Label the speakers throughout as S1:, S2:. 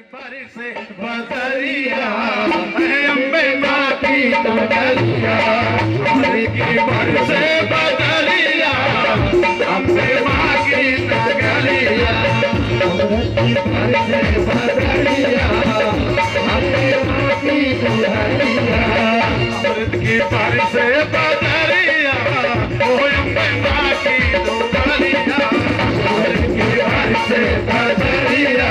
S1: से बदरिया अम्बे माँ की नगरिया की बर से बदरिया अम्बे माँ की नगरिया की बर से बदरिया अम्बे माँ की दुहरिया अमृत की बर से बदरिया ओ अम्बे माँ की दुहरिया अमृत की बर से बदरिया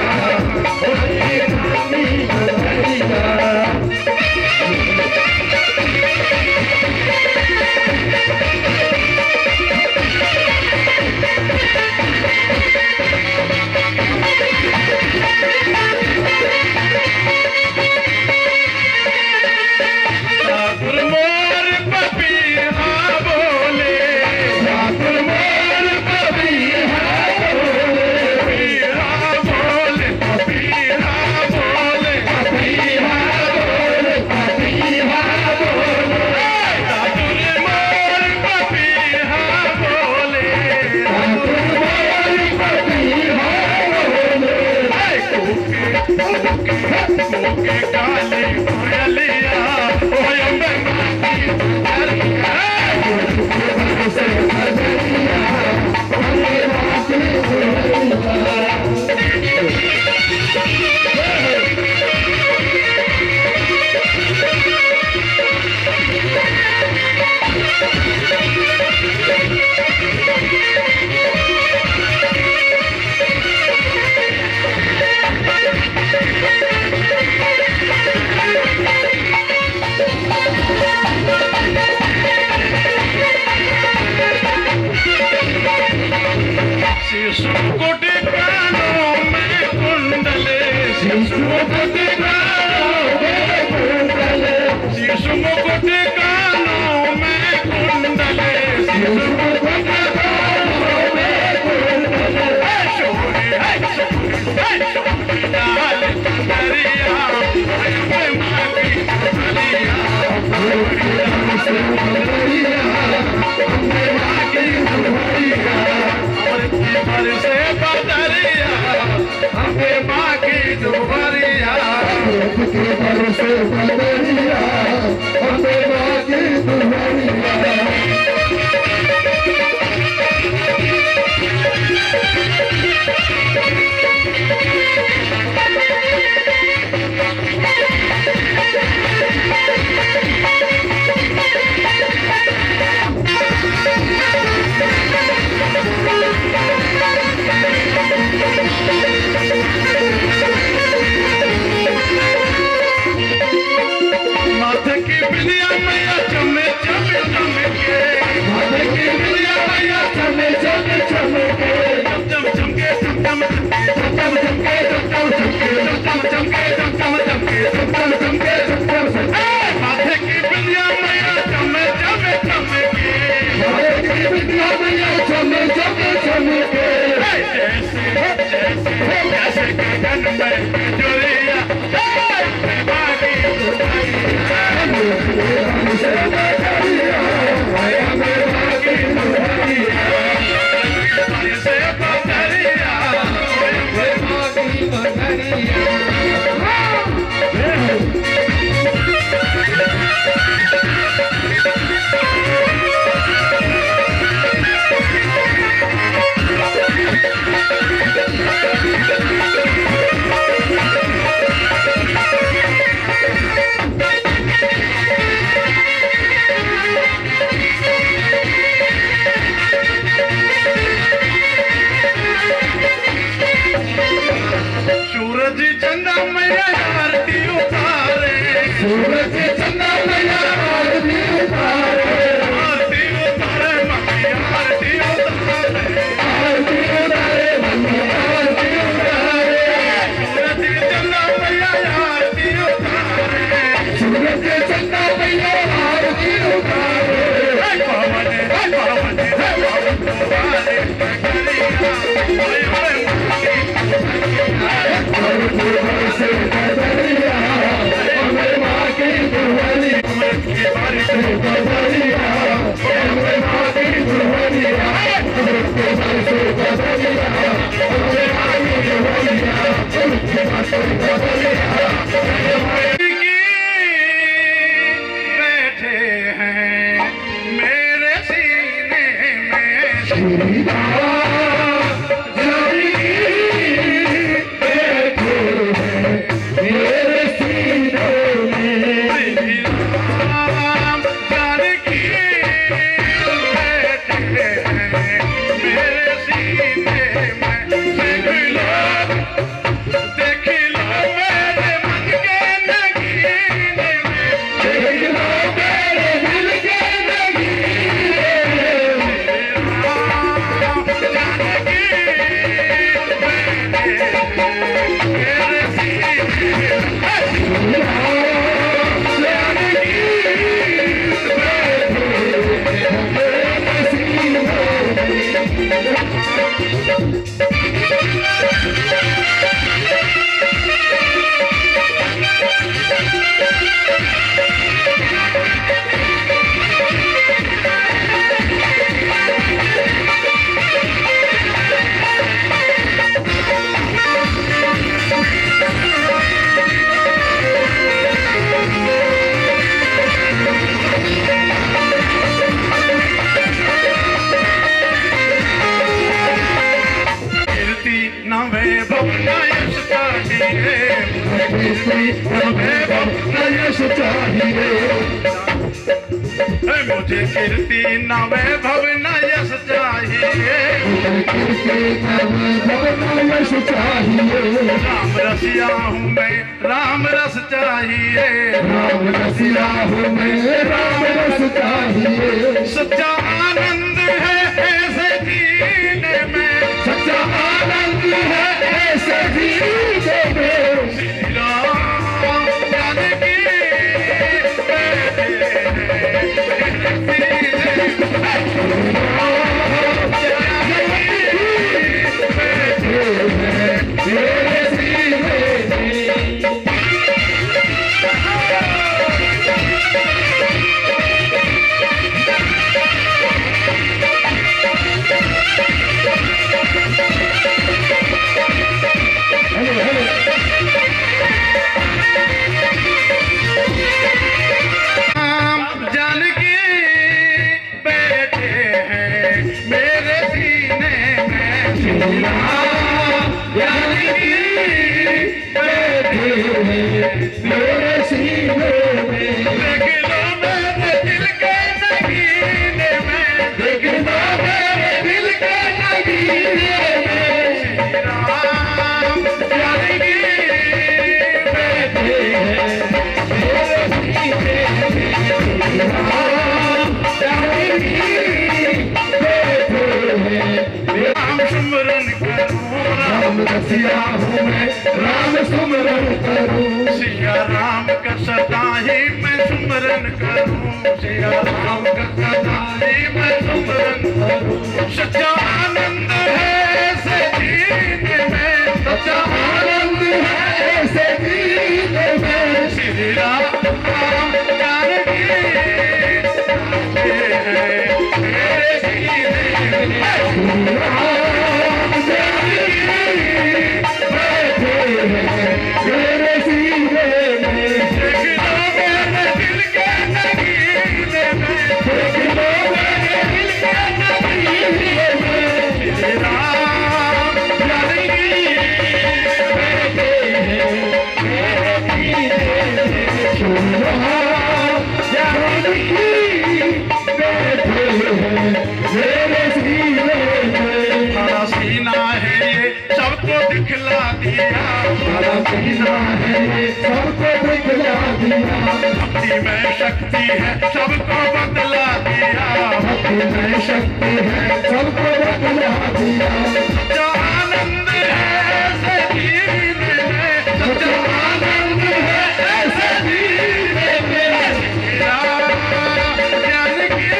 S2: Bye.
S1: मुझे कीर्ति न वैभव न यश चाहिए, राम रसिया हूँ मैं, राम रस चाहिए,
S2: राम रसिया हूँ मैं, राम रस चाहिए।
S1: सच्चा आनंद है ऐसे जीने में,
S2: सच्चा आनंद है ऐसे जीने में।
S1: श्री राम जानकी
S2: रसिया हूँ मैं, राम सुमरन करूँ।
S1: सिया राम का सदा ही मैं सुमरन करूँ, सिया राम का सदा ही मैं सुमरन करूँ। सच्चा आनंद है ऐसे जीने में, सच्चा आनंद है ऐसे जीने में। श्री राम जानकी मेरे सीने में,
S2: मेरे सीने में।
S1: देख लो मेरे दिल के नगीने में,
S2: देख लो मेरे दिल के नगीने में।
S1: श्री राम जानकी
S2: बैठे हैं मेरे सीने में। श्री राम जानकी बैठे हैं मेरे सीने में।
S1: हमारा सीना है ये सबको दिखला दिया,
S2: हमारा सीना है ये सबको दिखला दिया।
S1: भक्ति में शक्ति है सबको बदला दिया,
S2: भक्ति में शक्ति है सबको बदला दिया।
S1: सच्चा आनंद है ऐसे जीने में,
S2: सच्चा आनंद है ऐसे जीने में।
S1: श्री राम जानकी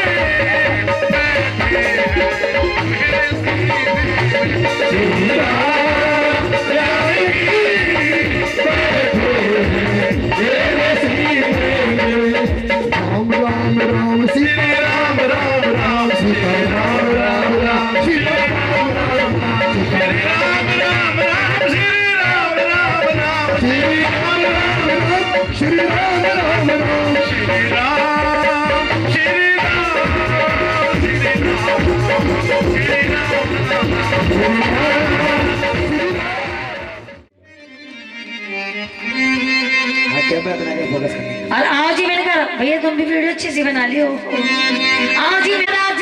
S1: बैठे हैं मेरे सीने में।
S2: श्री राम जानकी बैठे हैं मेरे सीने में। राम राम राम सीता राम राम राम सीता राम राम राम सीता राम राम राम सीता
S1: राम राम राम श्री राम राम राम
S2: श्री राम राम राम श्री राम राम राम
S1: श्री राम श्री राम श्री राम श्री राम।
S3: और आज ही मैंने कहा भैया तुम भी वीडियो अच्छी सी बना लियो। आज ही मेरा आज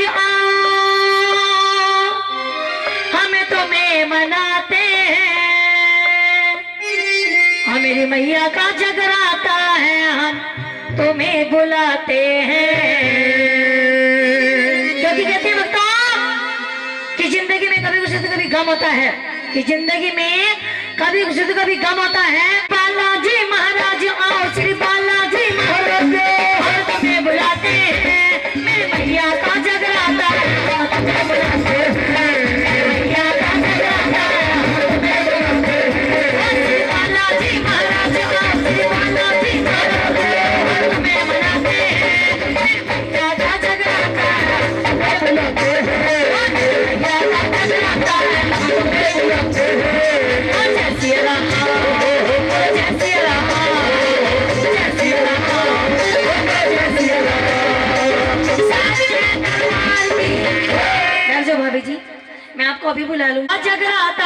S3: हमें तुम्हें मनाते हैं, और मेरी मैया का जगराता है हम तुम्हें बुलाते हैं। क्योंकि कहते हैं बता कि जिंदगी में कभी कुछ तो कभी गम होता है, कि जिंदगी में कभी कुछ तो कभी गम होता है। बालाजी महाराज आओ, श्री बालाजी महाराज हम तुम्हें बुलाते हैं। मेरे मैया का जगराता है हम तुम्हें बुलाते हैं, मैया का जगराता है हम तुम्हें बुलाते हैं। श्री बालाजी महाराज आओ, श्री बालाजी महाराज हम तुम्हें बुलाते हैं। मेरे मैया का जगराता है हम तुम्हें बुलाते हैं, मैया का जगराता है हम तुम्हें बुलाते हैं। भाभी जी मैं आपको अभी बुला लूँ। जगराता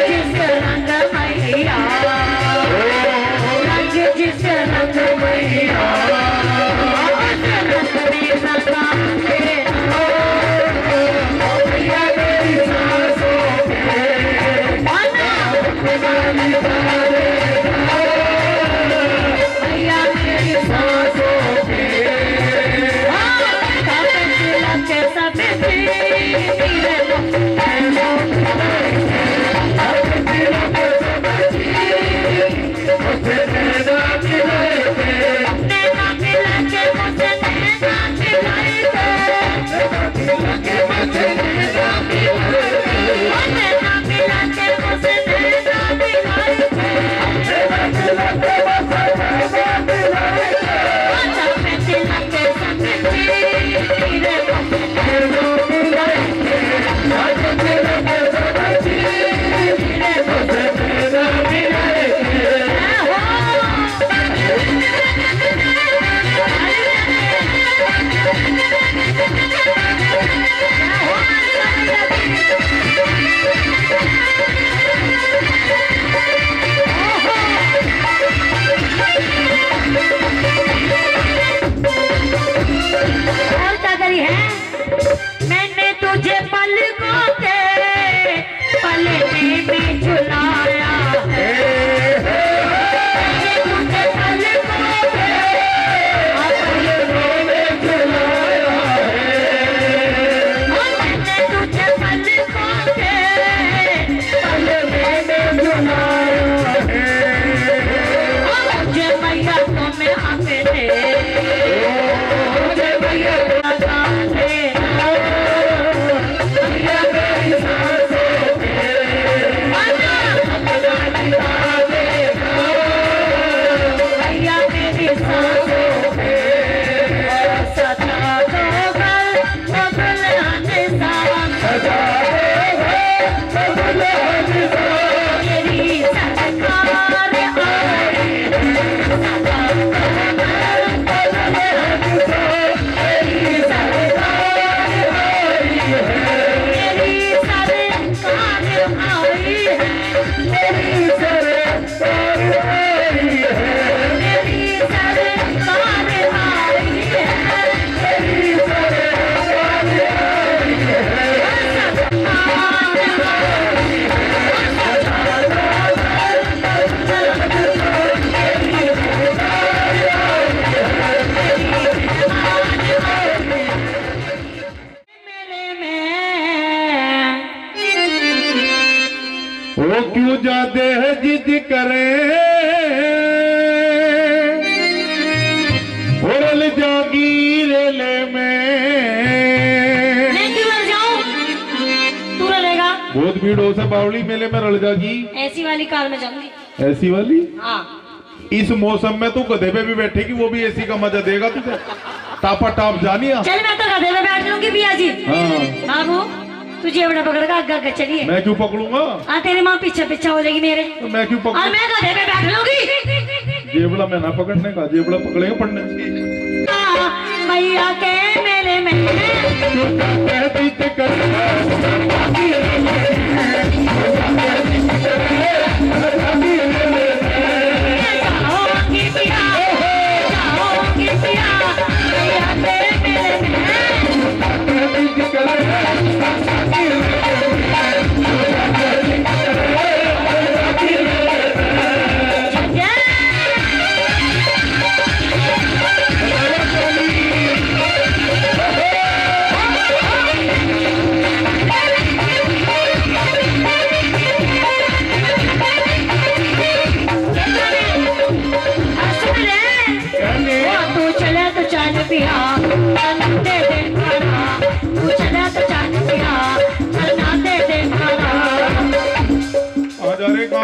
S3: जिस रंग मैया रंग जिस रंग मैया रंग में सदा मैया मेरी सांसों मैया मेरी सांसों सब
S1: वो क्यों जाते हैं जिद करे उड़ल जागीरेले में
S3: मैं क्यों रल जाऊं? तू रलेगा?
S1: बहुत भीड़ हो से बावली मेले में रल जागी।
S3: ऐसी वाली कार में जाऊंगी।
S1: ऐसी वाली?
S3: हाँ।
S1: इस मौसम में तू गधे पे भी बैठेगी, वो भी एसी का मजा देगा तुझे। टापा टाप जानिया।
S3: चल मैं तो गधे पे बैठ लूंगी पिया जी।
S1: हाँ
S3: बाबू तुझे बड़ा पकड़ का आगे चलिए।
S1: मैं क्यों पकड़ूंगा?
S3: हाँ तेरी माँ पीछे पीछे हो जाएगी मेरे।
S1: तो मैं क्यों पकड़ूं?
S3: और मैं गधे पे बैठ लूंगी।
S1: जेबड़ा मैं ना पकड़ने का, जेबड़ा पकड़ेगा पड़ने
S3: मैया के मेले में जाओगी पिया जाओगी पिया मैया के मेले में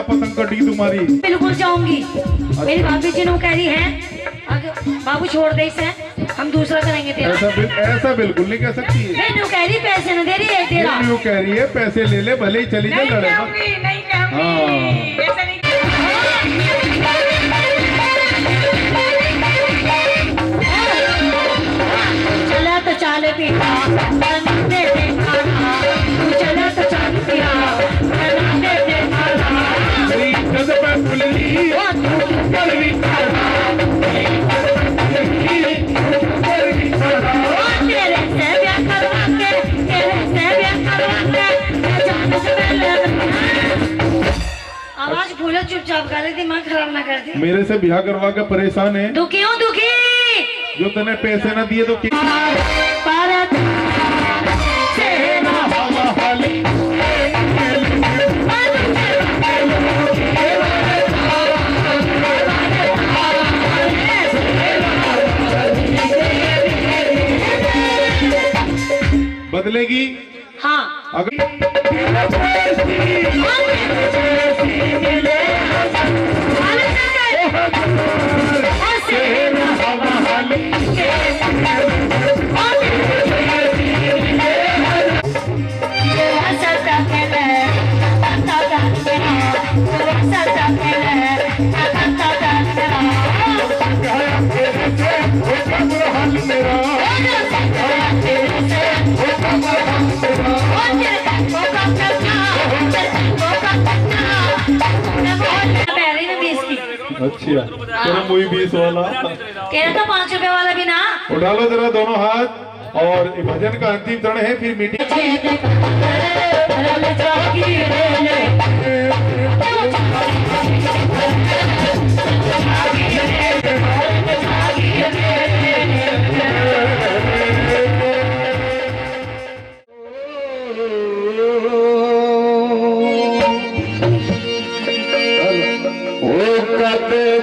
S1: पतंग कटी तुम्हारी।
S3: बिल्कुल जाऊंगी। मेरी भाभी जी ने कह रही है बाबू छोड़ दे इसे, हम दूसरा करेंगे तेरा।
S1: ऐसा बिल्कुल नहीं कह सकती है।
S3: नहीं कह रही पैसे न दे रही है तेरा।
S1: क्यों कह रही है पैसे ले ले भले ही चली जाए लड़ेगा।
S3: नहीं कहूंगी ऐसा नहीं। चला तो चाल बेटा चला तो चाल चुप कर ले, दिमाग खराब ना कर दे।
S2: मेरे से ब्याह करवा के परेशान है।
S3: दुखी हूँ दुखी।
S2: जो तने पैसे ना दिए तो बदलेगी।
S3: हाँ
S2: अगर अच्छा चलो मूवी 20 वाला
S3: कहना तो 5 रुपए वाला भी ना।
S2: उठा लो जरा दोनों हाथ और भजन का अंतिम चरण है, फिर मीटिंग।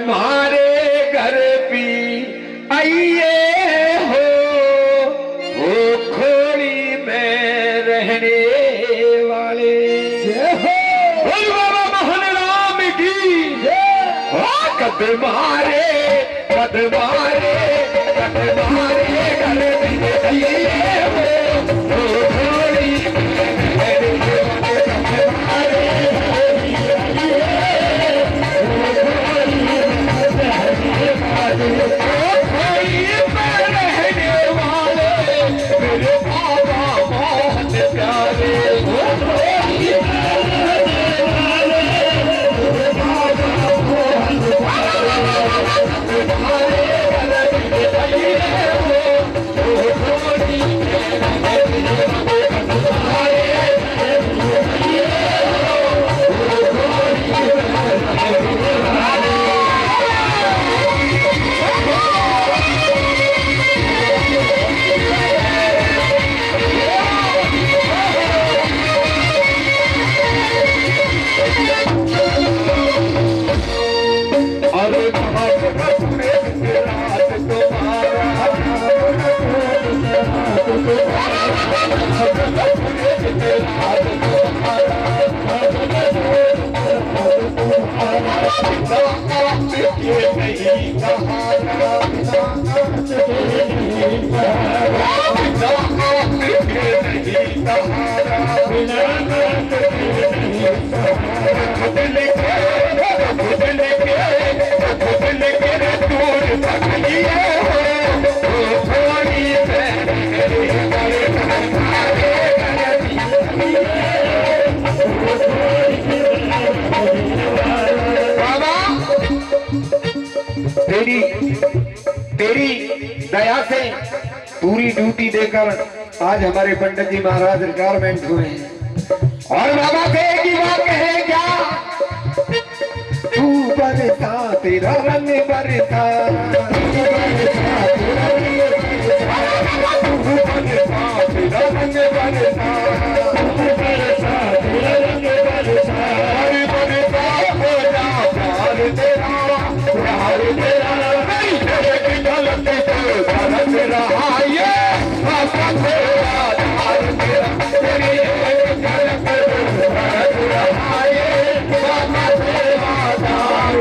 S1: मारे घर भी आइए हो, वो खोड़ी में रहने वाले बोल बाबा मोहन राम की। कद मारे घर भी आइए हो, वो खोड़ी में रहने वाले। तेरी दया से पूरी ड्यूटी देकर आज हमारे पंडित जी महाराज रिटायरमेंट हुए हैं। और बाबा से एक ही बात कहे क्या, तू बरसा तेरा रंग बरसा, तू बरसा तेरा रंग बरसा, तू बरसा तेरा रंग बरसा, तू बरसा तेरा रंग बरसा, बरसा हो जा प्यार तेरा, प्यार तेरा भारत रहा ये बाबा तेरा धार तेरा, तेरी एक झलक भारत रहा ये बाबा तेरा धार।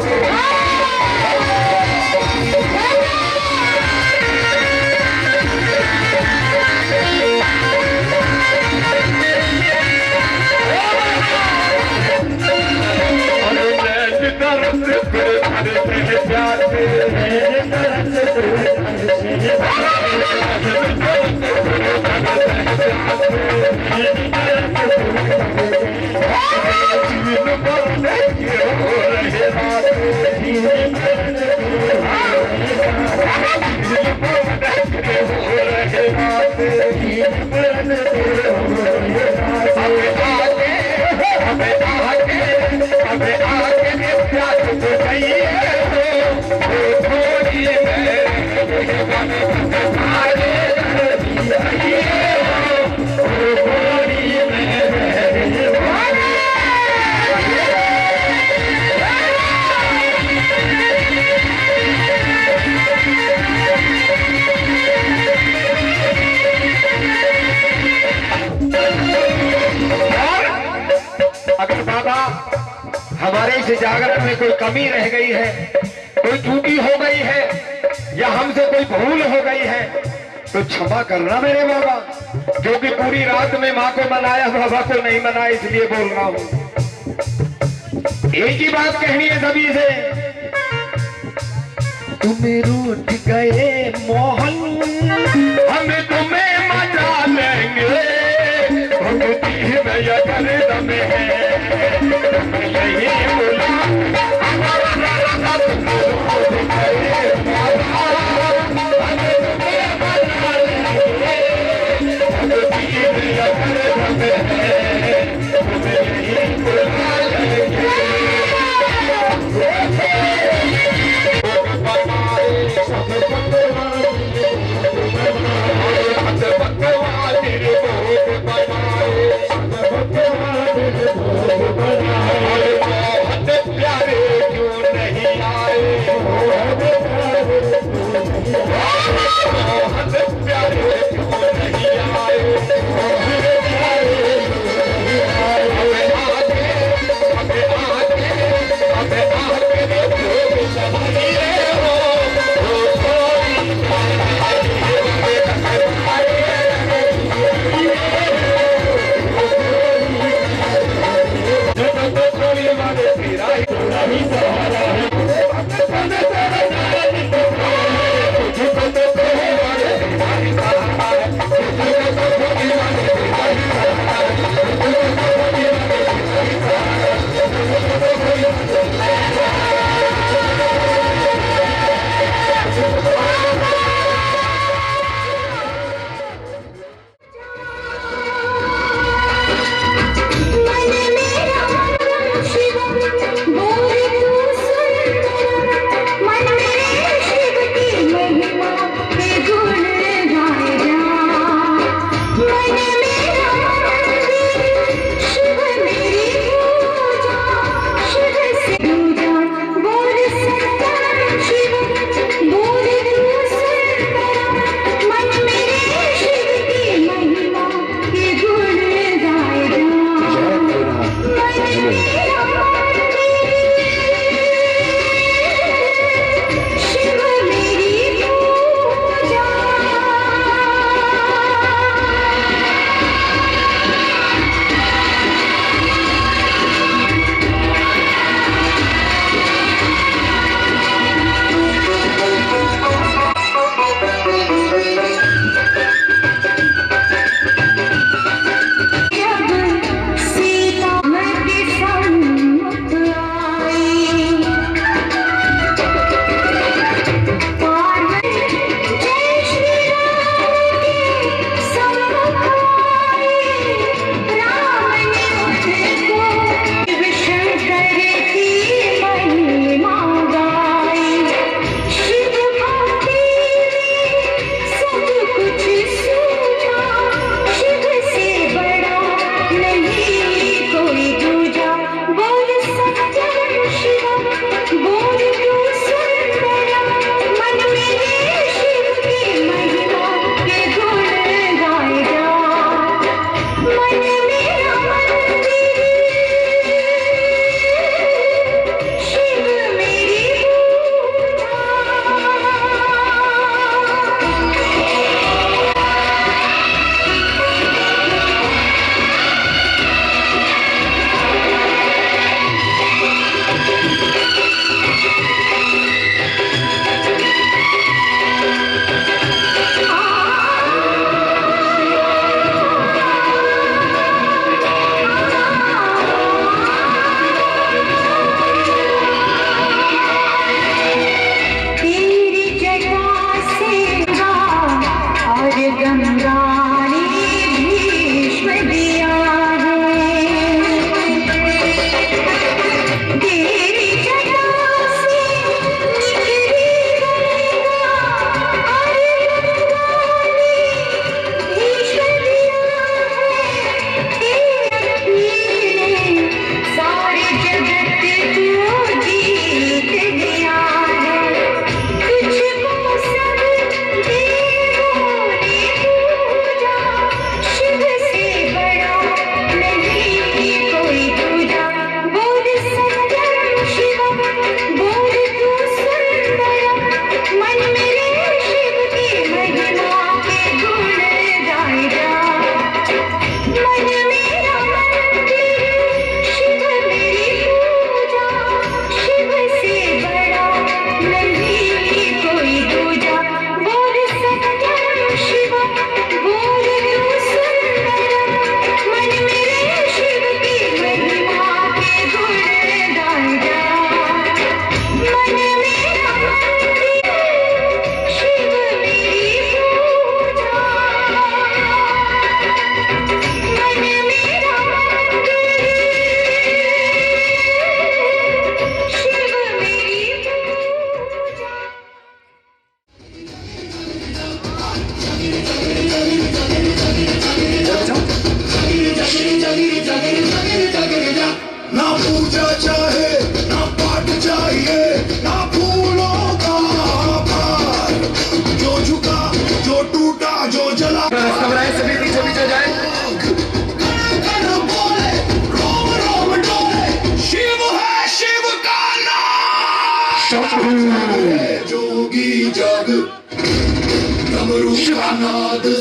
S2: हमारे इस जागरण में कोई कमी रह गई है, कोई त्रुटि हो गई है, या हमसे कोई भूल हो गई है तो क्षमा करना मेरे बाबा, क्योंकि पूरी रात में माँ को मनाया, बाबा को नहीं मनाया, इसलिए बोल रहा हूँ। एक ही बात कहनी है सभी से, तुम्हें रूठ गए मोहन, हम तुम्हें मजा लेंगे, भक्ति में या दम है, यही बोला हमारा राजा, तुम्हें रूठ गए मोहन, हम तुम्हें मजा लेंगे, भक्ति में या दम है, तुम्हें यही बोला लेंगे। भगवान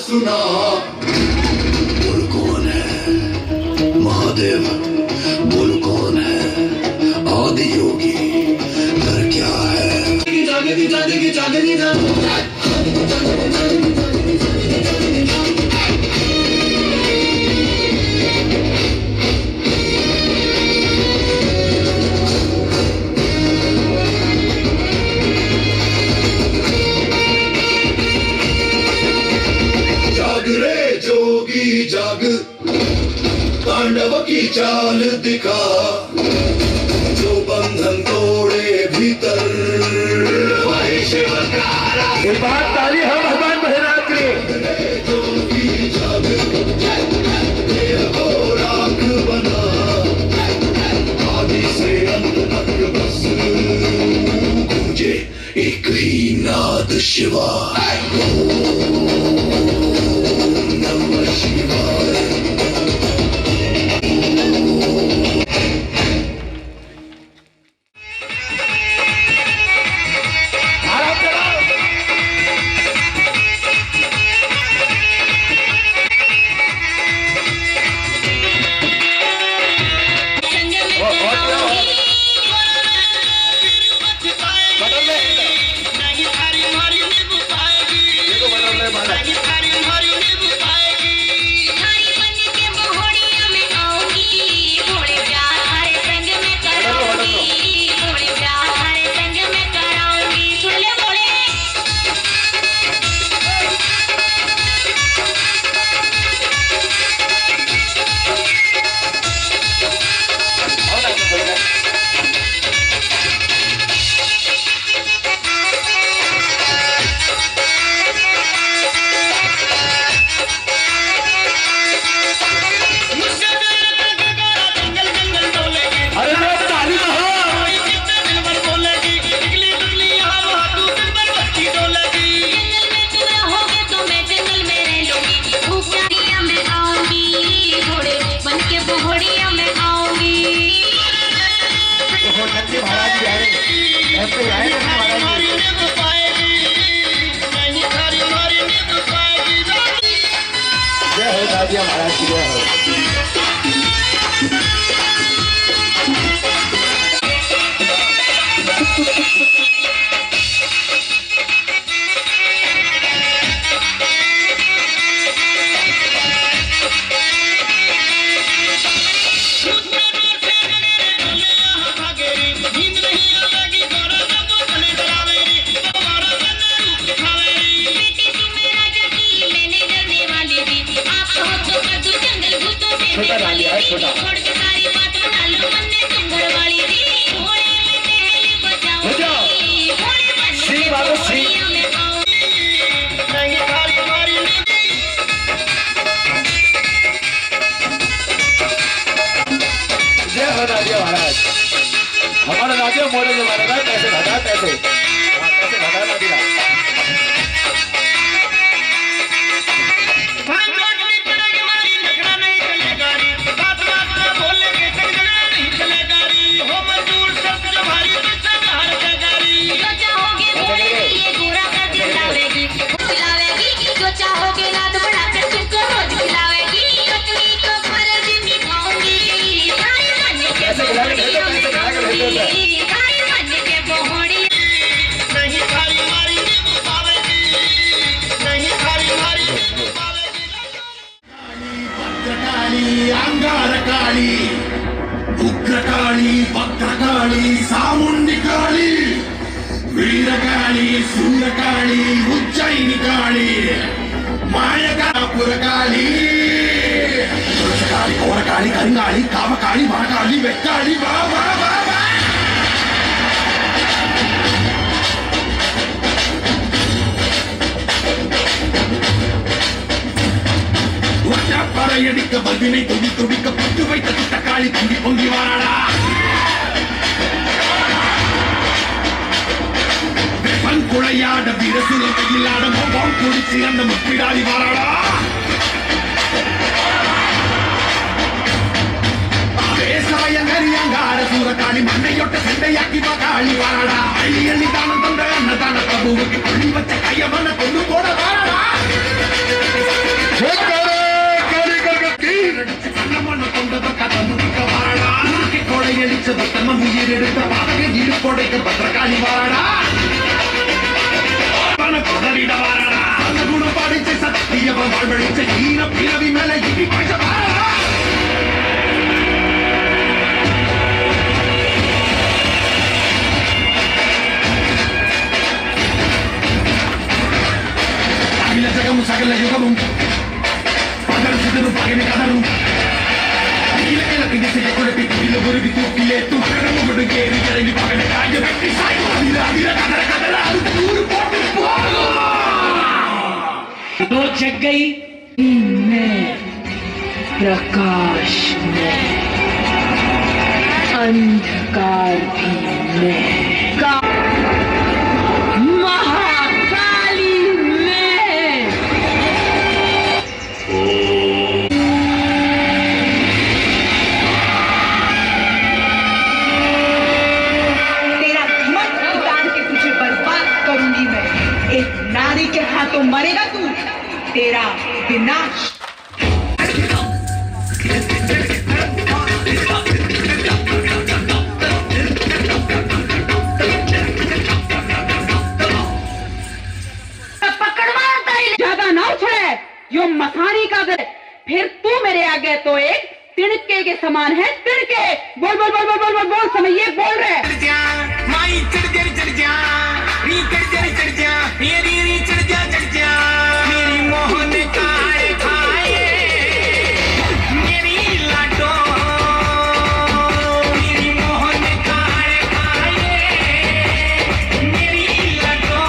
S2: सुना। बोल कौन है महादेव, बोल कौन है आदि योगी, घर क्या है? जागेगी जागेगी जागेगी जाग, तांडव की चाल दिखा, जो बंधन तोड़े भीतर वही शिवकारा। एक बार ताली हो भगवान भोलेनाथ के। जोगी जाग, देह को राख बना, आदि से अंत तक बस गूंजे एक ही नाद शिवाय। महाराज की जय हो। छोटा डाल दिया है, छोटा जय हो राजा महाराज। हमारा राजा मोड़े जो मारेगा पैसे घटा, पैसे घटा ना दिला। अंगारकाली, उग्रकाली, वक्रकाली, सामुंडी काली, वीरकाली, सूरकाली, उज्जैनी काली, मायकापुरकाली, काली, कोरकाली, कंगाली, कामकाली, महाकाली, वेक्काली, वाह वाह वाह वाह। பறையடிக்க பல்வினை துடி துடிக்க பட்டு வைத்த தக்காளி துடி பொங்கி வாராடா. வெப்பன் குழையாட வீரசுல கையிலாட மோகம் குடிச்சு அந்த முப்பிடாதி வாராடா. சாயங்கரியாங்கார சூரக்காளி மண்ணையொட்ட சண்டையாக்கி காளி வாராடா. அள்ளி அள்ளி தானம் தொண்ட அன்னதான பிரபுவுக்கு கொள்ளி வச்ச கையவன கொண்டு போட வாராடா.
S1: భద్రకాళి వాడా గుణపాడించే సత్య வாழ்வழிச்ச ஈன பிறவி மேல இடி பாய்ச்ச అఖిల జగము సకల యుగము పగలు సిద్ధను పగని కథను కింది కొడుకు పిల్ల గురికి తూకిలే తుక్కడము గుడికేరి జరిగి పగని కాయ పెట్టి సాయి కదర కదర ఊరు పోటు
S4: तो जग गई मैं प्रकाश में अंधकार भी मैं महाकाली मैं
S5: तेरा घमंड उतार के तुझे बर्बाद करूंगी मैं। एक नारी के हाथों मरेगा तू, तेरा विनाश।
S4: ज्यादा ना उछले, यो मसानी का दे, फिर तू मेरे आगे तो एक तिनके के समान है। तिनके बोल बोल बोल बोल बोल बोल बोल समय ये बोल रहे
S1: माई चढ़ जा री चढ़ जा मेरी री चढ़ जा मेरी मोहन काए खाए मेरी लाडो मेरी मोहन काए खाए मेरी लाडो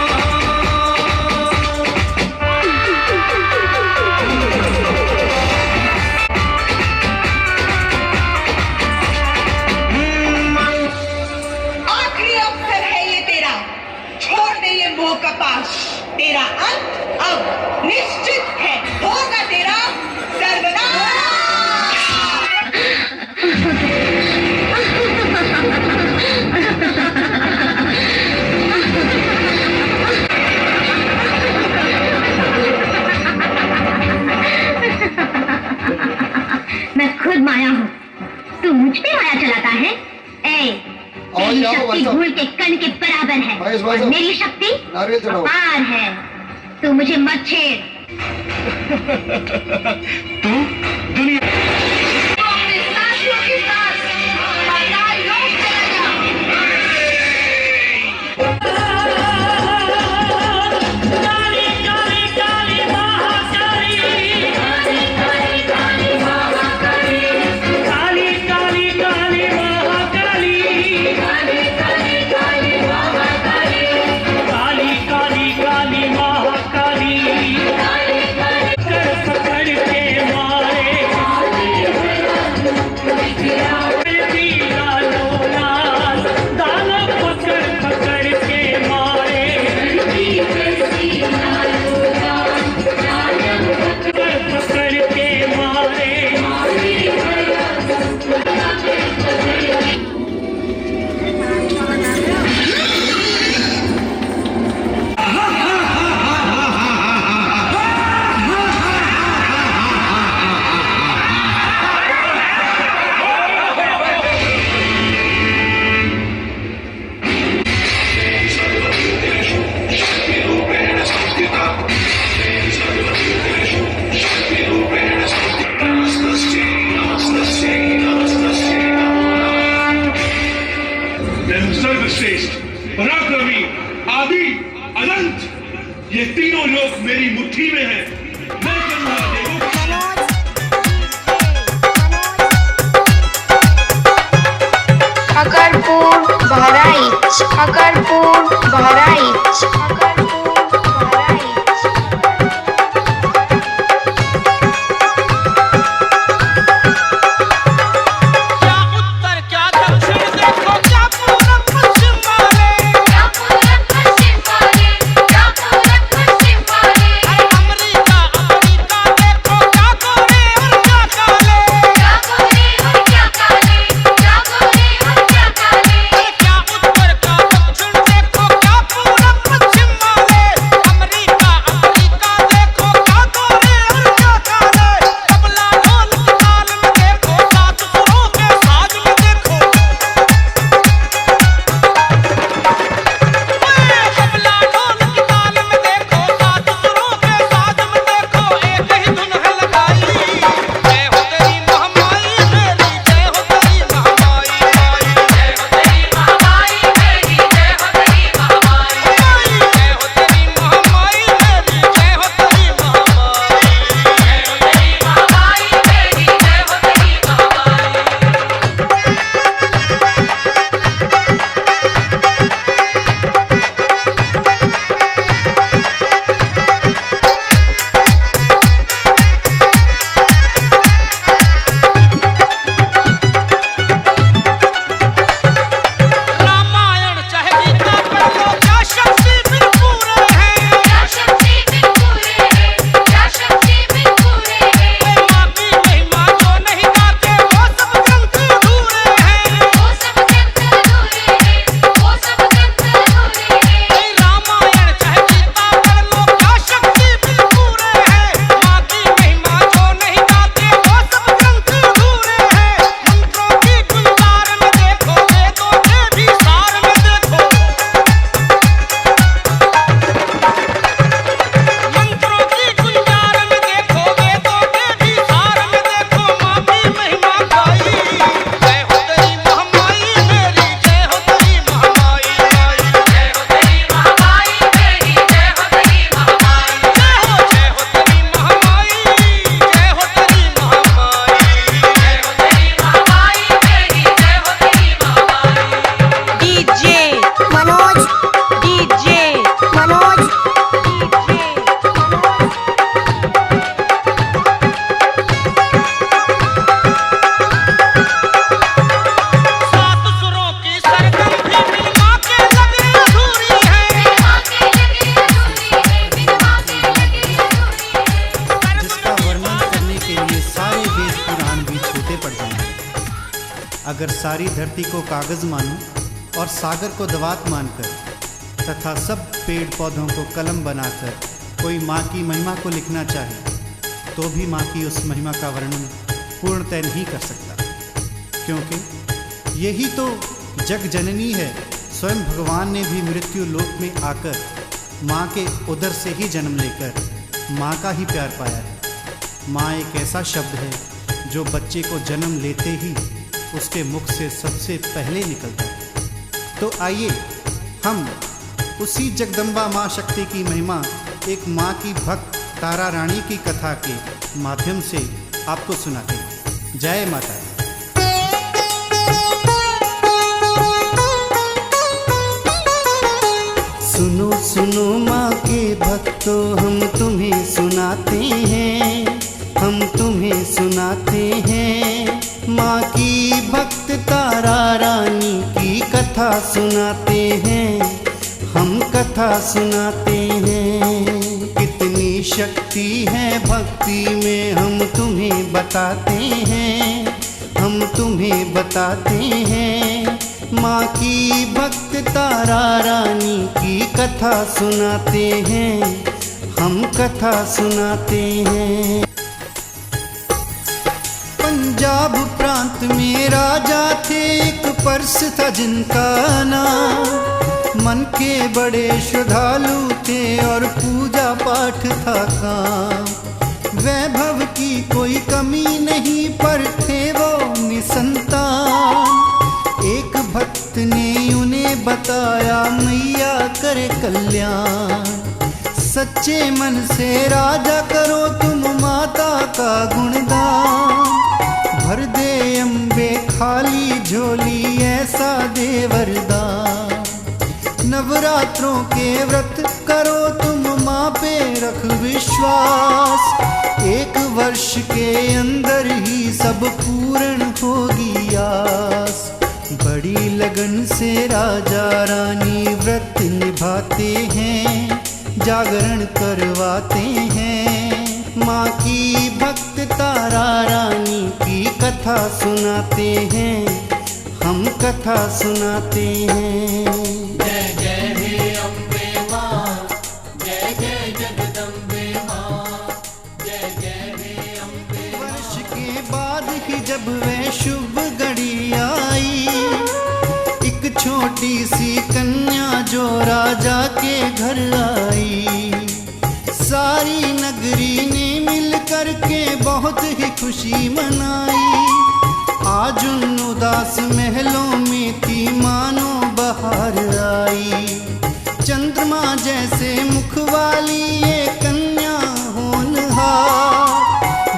S5: आखिरी अवसर है ये तेरा, छोड़ दे ये मोह का पाश। तेरा अंत अब निश्चित है, होगा तेरा सर्वनाश।
S3: मैं खुद माया हूँ, तू मुझ पे माया चलाता है। तेरी शक्ति धूल के कण के बराबर है और मेरी शक्ति अपार है। तू मुझे मत छेड़।
S1: तू दुनिया
S5: अपने साथियों के साथ पाताल लोक चला जा।
S1: सर्वश्रेष्ठ पराक्रमी आदि अनंत ये तीनों लोग मेरी मुट्ठी में हैं। मैं कहूंगा देवों
S6: शकरपुर बहराइच शकरपुर बहराइच
S7: क्या उत्तर का दक्षिण देखो क्या पूरब पश्चिम अगर सारी धरती को कागज़ मानूं और सागर को दवात मानकर तथा सब पेड़ पौधों को कलम बनाकर कोई माँ की महिमा को लिखना चाहे तो भी माँ की उस महिमा का वर्णन पूर्णतः नहीं कर सकता, क्योंकि यही तो जग जननी है। स्वयं भगवान ने भी मृत्यु लोक में आकर माँ के उदर से ही जन्म लेकर माँ का ही प्यार पाया है। माँ एक ऐसा शब्द है जो बच्चे को जन्म लेते ही उसके मुख से सबसे पहले निकलता है। तो आइए हम उसी जगदम्बा माँ शक्ति की महिमा एक माँ की भक्त तारा रानी की कथा के माध्यम से आपको सुनाते हैं। जय माता दी।
S2: सुनो सुनो माँ के भक्तों, हम तुम्हें सुनाते हैं, हम तुम्हें सुनाते हैं। माँ की भक्त तारा रानी की कथा सुनाते हैं, हम कथा सुनाते हैं। कितनी शक्ति है भक्ति में हम तुम्हें बताते हैं, हम तुम्हें बताते हैं। माँ की भक्त तारा रानी की कथा सुनाते हैं, हम कथा सुनाते हैं। पंजाब प्रांत में राजा थे, एक परस था जिनका नाम। मन के बड़े श्रद्धालु थे और पूजा पाठ था काम। वैभव की कोई कमी नहीं पर थे वो निसंतान। एक भक्त ने उन्हें बताया मैया करे कल्याण। सच्चे मन से राजा करो तुम माता का गुणगान। भर दे अम्बे खाली झोली ऐसा दे वरदान। नवरात्रों के व्रत करो तुम माँ पे रख विश्वास। एक वर्ष के अंदर ही सब पूर्ण होगी आस। बड़ी लगन से राजा रानी व्रत निभाते हैं, जागरण करवाते हैं। माँ की भक्त तारा रानी की कथा सुनाते हैं, हम कथा सुनाते हैं।
S8: जय जय हे अम्बे माँ, जय जय जगदम्बे माँ, जय जय हे अम्बे।
S2: वर्ष के बाद ही जब वह शुभ घड़ी आई, एक छोटी सी कन्या जो राजा के घर आई। सारी नगरी ने मिल कर के बहुत ही खुशी मनाई। आज उन उदास महलों में थी मानो बहार आई। चंद्रमा जैसे मुख वाली ये कन्या होनहार,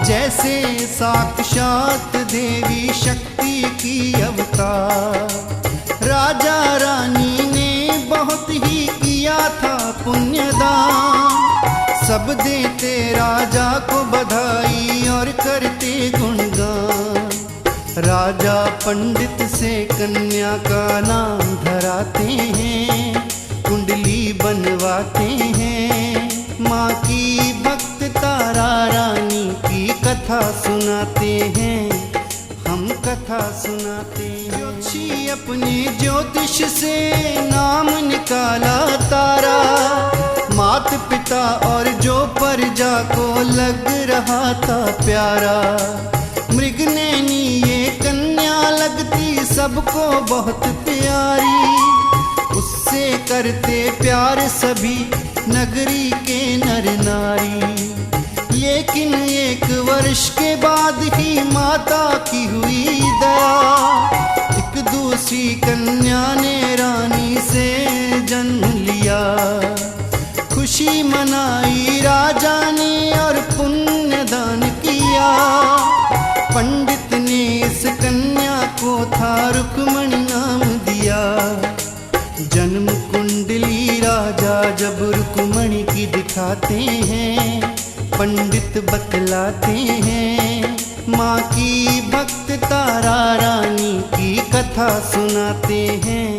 S2: जैसे साक्षात देवी शक्ति की अवतार। राजा रानी ने बहुत ही किया था पुण्यदान। सब देते राजा को बधाई और करते गुणगान। राजा पंडित से कन्या का नाम धराते हैं, कुंडली बनवाते हैं। माँ की भक्त तारा रानी की कथा सुनाते हैं, हम कथा सुनाते हैं। ज्योतिषी अपने ज्योतिष से नाम निकाला तारा। मात पिता और जो प्रजा को लग रहा था प्यारा। मृगनैनी ये कन्या लगती सबको बहुत प्यारी। उससे करते प्यार सभी नगरी के नर नारी। लेकिन एक वर्ष के बाद ही माता की हुई दया। एक दूसरी कन्या ने रानी से जन्म लिया। खुशी मनाई राजा ने और पुण्य दान किया। पंडित ने इस कन्या को था रुक्मणी नाम दिया। जन्म कुंडली राजा जब रुक्मणी की दिखाते हैं, पंडित बतलाते हैं। माँ की भक्त तारा रानी की कथा सुनाते हैं,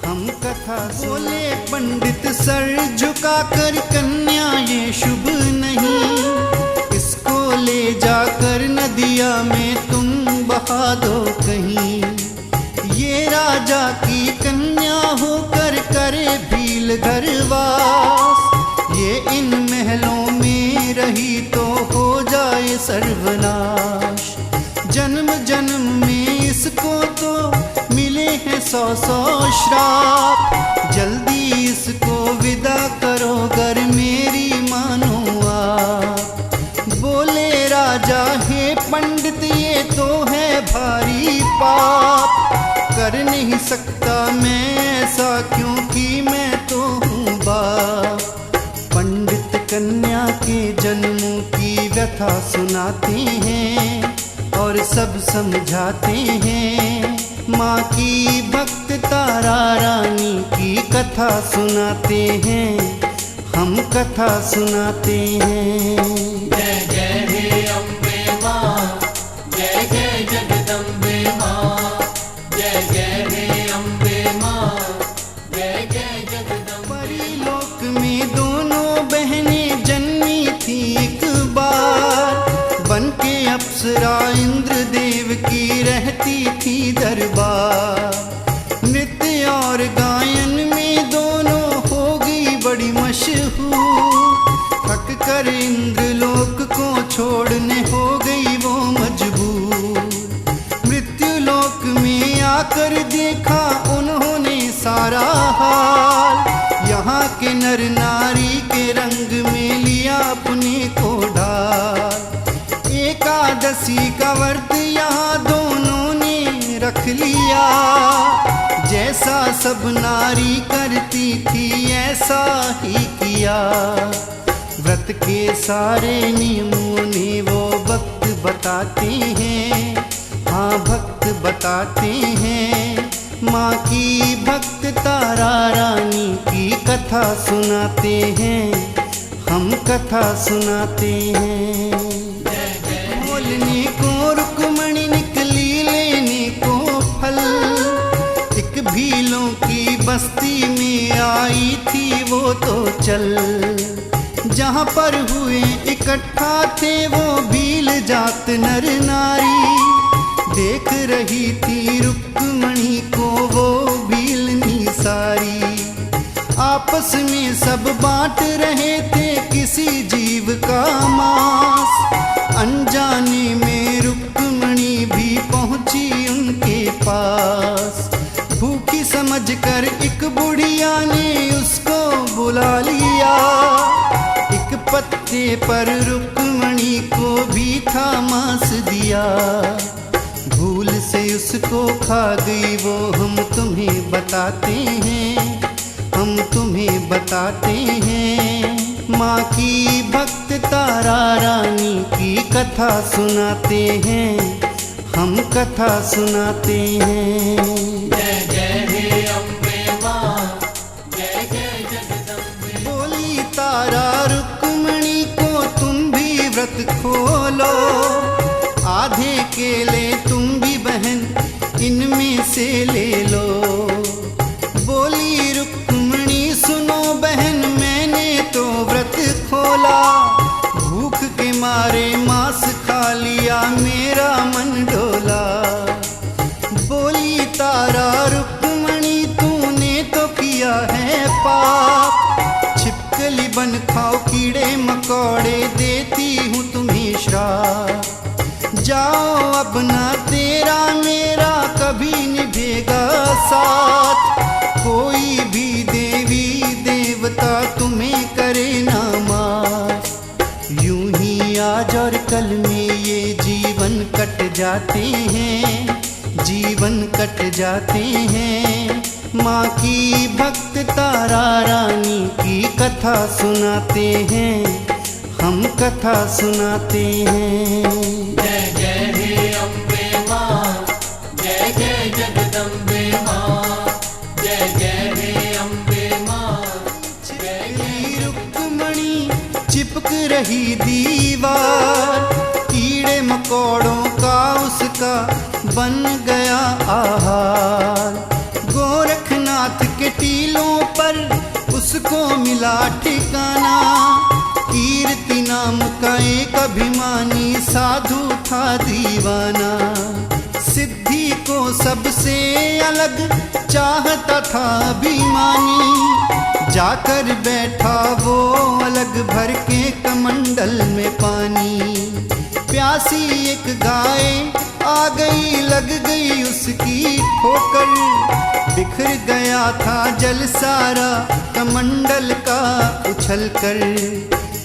S2: हम कथा बोले पंडित सर झुकाकर कन्या ये शुभ नहीं। इसको ले जाकर नदिया में तुम बहा दो कहीं।
S7: राजा की कन्या होकर करे भील घरवास। ये इन महलों में रही तो हो जाए सर्वनाश। जन्म जन्म में इसको तो मिले हैं 100 श्राप। जल्दी इसको विदा करो गर मेरी मानो आप। बोले राजा हे पंडित ये तो है भारी पाप। कर नहीं सकता मैं ऐसा क्योंकि मैं तो हूँ बाप। पंडित कन्या के जन्मों की व्यथा सुनाते हैं और सब समझाते हैं। माँ की भक्त तारा रानी की कथा सुनाते हैं, हम कथा सुनाते हैं।
S8: जय जय हे अम्बे माँ, जय जय जगदम्बे माँ, जय जय हे अम्बे माँ, जय जय जगदम्बे।
S7: परिलोक में दोनों बहनें जन्मी थी एक बार। बन के अप्सरा इंद्रदेव की रहती थी दरबार। नृत्य और गायन में दोनों हो गई बड़ी मशहूर। थक कर इंद्रलोक को छोड़ने हो गई वो मजबूर। मृत्युलोक में आकर देखा उन्होंने सारा हाल। यहाँ के नर नारी के रंग में लिया अपने को ढाल। एकादशी का व्रत यहाँ दोनों ने रख लिया। जैसा सब नारी करती थी ऐसा ही किया। व्रत के सारे नियमों ने वो भक्त बताते हैं, हाँ भक्त बताते हैं। माँ की भक्त तारा रानी की कथा सुनाते हैं, हम कथा सुनाते हैं। बोलने को रुक्मणी निकली लेने को फल। एक भीलों की बस्ती में आई थी वो तो चल। जहाँ पर हुए इकट्ठा थे वो भील जात नर नारी। देख रही थी रुक्मणी को वो भीलनी सारी। आपस में सब बांट रहे थे किसी जीव का मांस। अनजाने में रुक्मणी भी पहुंची उनके पास। भूखी समझकर एक बुढ़िया ने उसको बुला लिया। एक पत्ते पर रुक्मणी को भी था मांस दिया। भूल से उसको खा गई वो हम तुम्हें बताते हैं, हम तुम्हें बताते हैं। माँ की भक्त तारा रानी की कथा सुनाते हैं, हम कथा सुनाते हैं।
S8: जय जय हे अम्बे माँ, जय जय जगदम्बे।
S7: बोली तारा रुक्मणी को तुम भी व्रत खोलो। आधे केले तुम भी बहन इनमें से ले लो। बोली रुक्मणी सुनो बहन मैंने तो व्रत खोला। भूख के मारे मांस खा लिया मेरा मन डोला। बोली तारा रुक्मणी तूने तो किया है पाप। छिपकली बन खाओ कीड़े मकोड़े देती हूँ तुम्हें श्राप। जाओ अब ना तेरा मेरा कभी निभेगा साथ। कोई भी देवी देवता तुम्हें करे ना माफ। यूं ही आज और कल में ये जीवन कट जाते हैं, जीवन कट जाते हैं। माँ की भक्त तारा रानी की कथा सुनाते हैं, हम कथा सुनाते हैं।
S8: जय जय हे अम्बे माँ, जय जय जगदम्बे माँ, जय जय हे अम्बे माँ, जय जय।
S7: रुक्मणी चिपक रही दीवार। कीड़े मकोड़ों का उसका बन गया आहार। गोरखनाथ के टीलों पर उसको मिला ठिकाना। कीर्ति नाम का एक अभिमानी साधु था दीवाना। सिद्धि को सबसे अलग चाहता था अभिमानी, जाकर बैठा वो अलग भर के कमंडल में पानी। प्यासी एक गाय आ गई, लग गई उसकी ठोकर, बिखर गया था जल सारा कमंडल का उछल कर।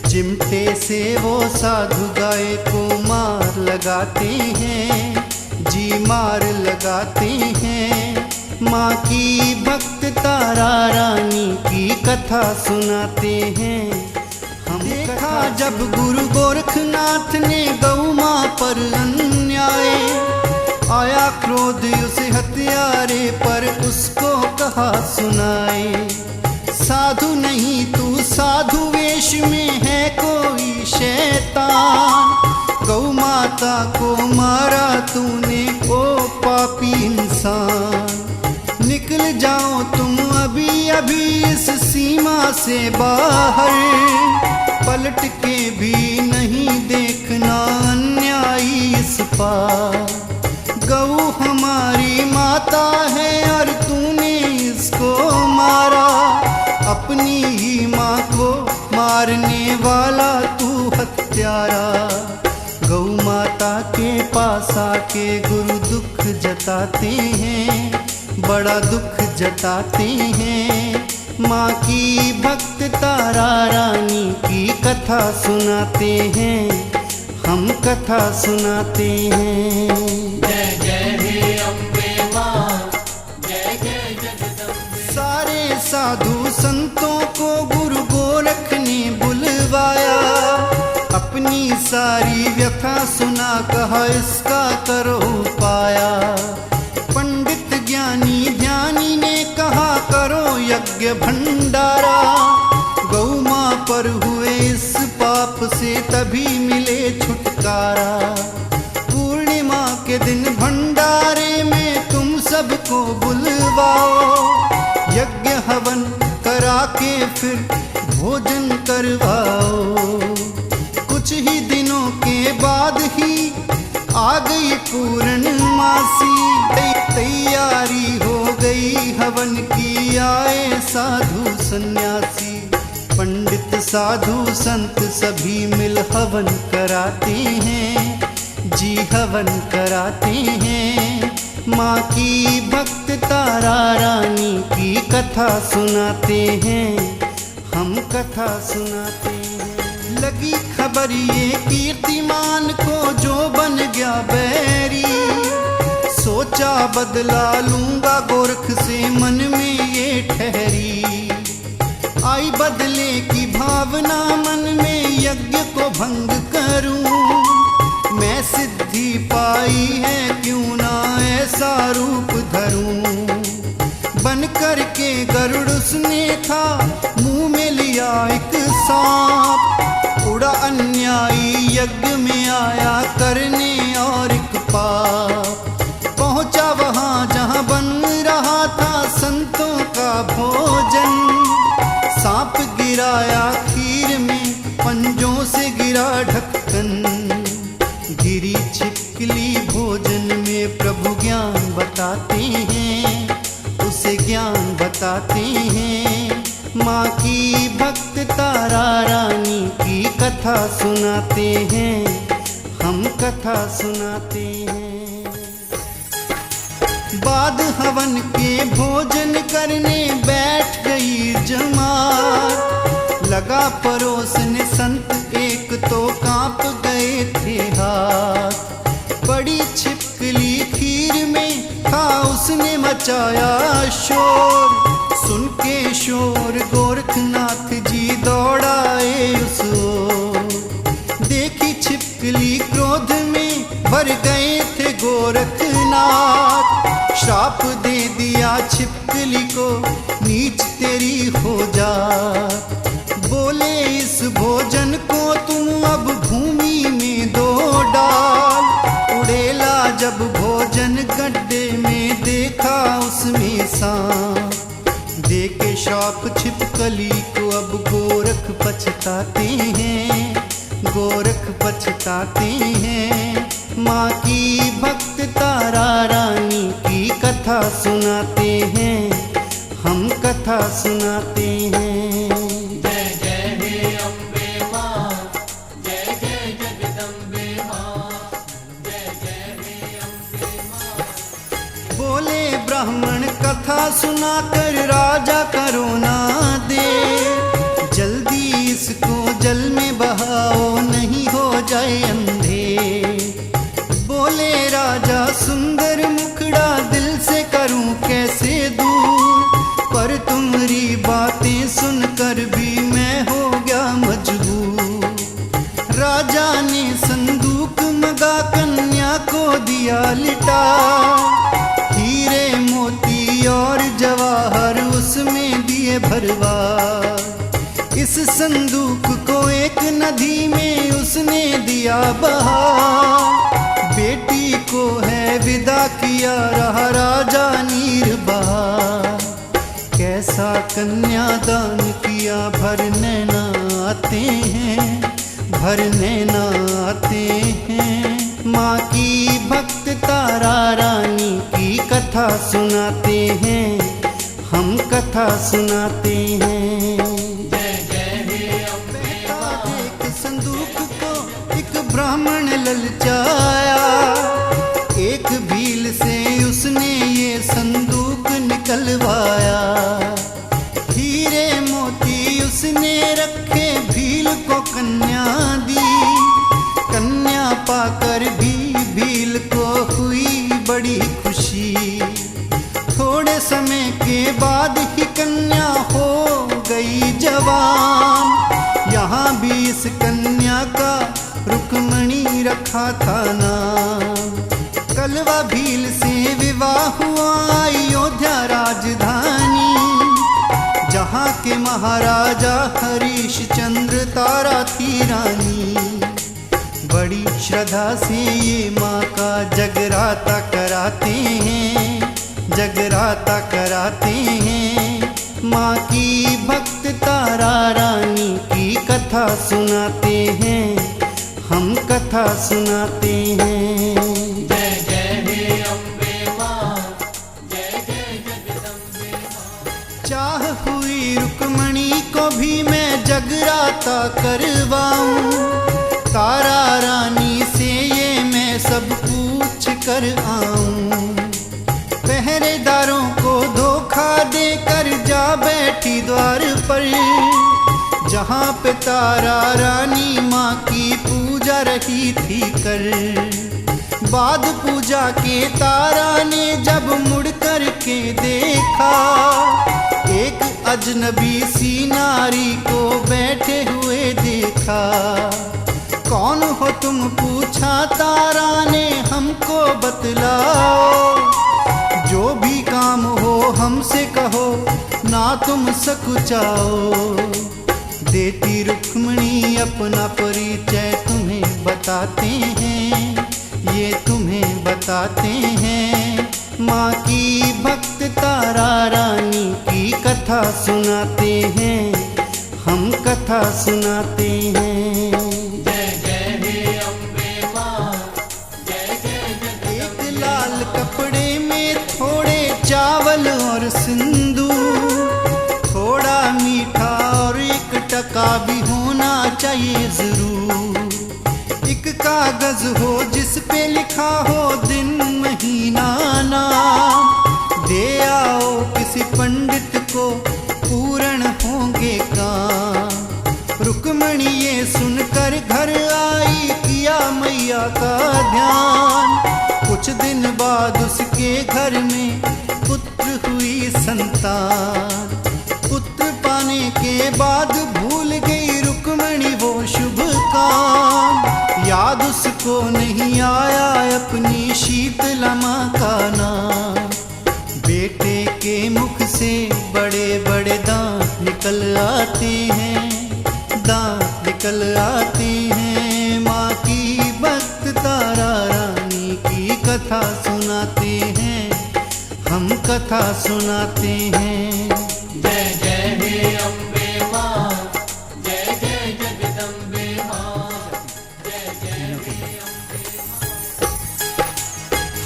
S7: चिमटे से वो साधु गाय को मार लगाते हैं, जी मार लगाते हैं। माँ की भक्त तारा रानी की कथा सुनाते हैं। हम देखा जब गुरु गोरखनाथ ने गौ माँ पर अन्याय, आया क्रोध उस हत्यारे पर, उसको कहा सुनाए। साधु नहीं तू साधु वेश में है कोई शैतान, गौ माता को मारा तूने ओ पापी इंसान। निकल जाओ तुम अभी अभी इस सीमा से बाहर, पलट के भी नहीं देखना अन्यायी इस पार। गौ हमारी माता है और तूने इसको मारा, अपनी ही माँ को मारने वाला तू हत्यारा। गौ माता के पास आके गुरु दुख जताते हैं, बड़ा दुख जताते हैं। माँ की भक्त तारा रानी की कथा सुनाते हैं, हम कथा सुनाते हैं।
S8: जय जय हे अम्बे माँ, जय जय जगदम्बे।
S7: सारे साधु संतों को गुरु गोरख ने बुलवाया, अपनी सारी व्यथा सुना, कहा इसका करो पाया। पंडित ज्ञानी ध्यानी ने कहा करो यज्ञ भंडारा, गौ माँ पर हुए इस पाप से तभी मिले छुटकारा। पूर्णिमा के दिन भंडारे में तुम सबको बुलवाओ, यज्ञ हवन करा के फिर भोजन करवाओ। कुछ ही दिनों के बाद ही आ गई पूर्णमासी, तैयारी हो गई हवन की, आए साधु सन्यासी। पंडित साधु संत सभी मिल हवन कराते हैं, जी हवन कराते हैं। माँ की भक्त तारा रानी की कथा सुनाते हैं, हम कथा सुनाते हैं। लगी खबर ये कीर्तिमान को जो बन गया बैरी, सोचा बदला लूंगा गोरख से मन में ये ठहरी। आई बदले की भावना मन में, यज्ञ को भंग करूं, मैं सिद्धि पाई है क्यों ना ऐसा रूप धरूं। बन करके गरुड़ उसने था, मुंह में लिया एक सांप, उड़ा अन्यायी यज्ञ में आया करने और एक पाप। पहुंचा वहां जहां बन रहा था संतों का भोजन, सांप गिराया खीर में, पंजों से गिरा ढक्कन। गिरी छिपकली भोजन में, प्रभु ज्ञान बताते हैं, उसे ज्ञान बताते हैं। माँ की भक्त तारा रानी की कथा सुनाते हैं, हम कथा सुनाते हैं। बाद हवन के भोजन करने बैठ गई जमात, लगा परोसने संत एक तो कांप गए थे हाथ। बड़ी छिपकली खीर में था, उसने मचाया शोर, सुन के शोर गोरखनाथ जी दौड़ाए उस ओर। देखी छिपकली क्रोध में भर गए थे गोरखनाथ, श्राप दे दिया छिपकली को, नीच तेरी हो जा। बोले इस भोजन को तुम अब भूमि में दो डाल। उड़ेला जब भोजन गड्ढे में, देखा उसमें सांप। देके श्राप छिपकली को अब गोरख पछताते हैं, गोरख पछताते हैं। माँ की भक्त तारा रानी की कथा सुनाते हैं, हम कथा सुनाते हैं।
S8: जय जय हे अम्बे माँ, जय जय जगदम्बे माँ, जय जय हे अम्बे माँ।
S7: बोले ब्राह्मण कथा सुनाकर राजा करो ना दे, जल्दी इसको जल में बहाओ नहीं हो जाए अंधे। बोले राजा सुंदर मुखड़ा दिल से करूं कैसे दूर, पर तुम्हारी बातें सुनकर भी मैं हो गया मजबूर। राजा ने संदूक मंगा कन्या को दिया लिटा, हीरे मोती और जवाहर उसमें दिए भरवा। इस संदूक को एक नदी में उसने दिया बहा, बेटी को है विदा किया रहा राजा नीर बहा। कैसा कन्यादान किया भरने न आते हैं, भरने न आते हैं। माँ की भक्त तारा रानी की कथा सुनाते हैं, हम कथा सुनाते हैं।
S8: जय जय हे अम्बे माँ,
S7: एक संदूक को एक ब्राह्मण ललचाया, एक भील से उसने ये संदूक निकलवाया। हीरे मोती उसने रखे, भील को कन्या दी, कन्या पाकर भी भील को हुई बड़ी खुशी। थोड़े समय के बाद ही कन्या हो गई जवान, यहाँ भी इस कन्या का रुक्मणी रखा था नाम। कलवा भील से विवाह हुआ अयोध्या राजधानी, जहाँ के महाराजा हरीश चंद्र तारा थी रानी। बड़ी श्रद्धा से ये माँ का जगराता कराते हैं, जगराता कराते हैं। माँ की भक्त तारा रानी की कथा सुनाते हैं, हम कथा सुनाते हैं।
S8: जय जय हे अम्बे माँ, जय जय जगदम्बे माँ।
S7: चाह हुई रुक्मणी को भी मैं जगराता करवाऊं, तारा रानी से ये मैं सब पूछ कर आऊं। पहरेदारों को धोखा देकर जा बैठी द्वार पर, जहाँ पे तारा रानी माँ की पूजा रही थी कर। बाद पूजा के तारा ने जब मुड़ कर के देखा, एक अजनबी सी नारी को बैठे हुए देखा। कौन हो तुम पूछा तारा ने हमको बतलाओ, जो भी काम हो हमसे कहो ना तुम सकुचाओ। देती रुक्मणी अपना परिचय तुम्हें बताते हैं, ये तुम्हें बताते हैं। माँ की भक्त तारा रानी की कथा सुनाते हैं, हम कथा सुनाते हैं।
S8: जय जय हे अम्बे माँ, जय जय जगदम्बे।
S7: एक लाल कपड़े में थोड़े चावल और सिंदूर, थोड़ा मीठा और एक टका भी होना चाहिए जरूर। एक कागज हो जिस पे लिखा हो दिन महीना नाम, दे आओ किसी पंडित को पूर्ण होंगे काम। रुक्मणी ये सुनकर घर आई, किया मैया का ध्यान। कुछ दिन बाद उसके घर में पुत्र हुई संतान। पुत्र पाने के बाद भूल गई रुक्मणी वो शुभ काम, याद उसको नहीं आया अपनी शीतला माँ का नाम। बेटे के मुख से बड़े बड़े दांत निकल आते हैं, दांत निकल आते हैं। माँ की भक्त तारा रानी की कथा सुनाते हैं, हम कथा सुनाते हैं।
S8: जय जय हे अम्बे माँ, जय जय जगदम्बे माँ, जय जय हे अम्बे माँ।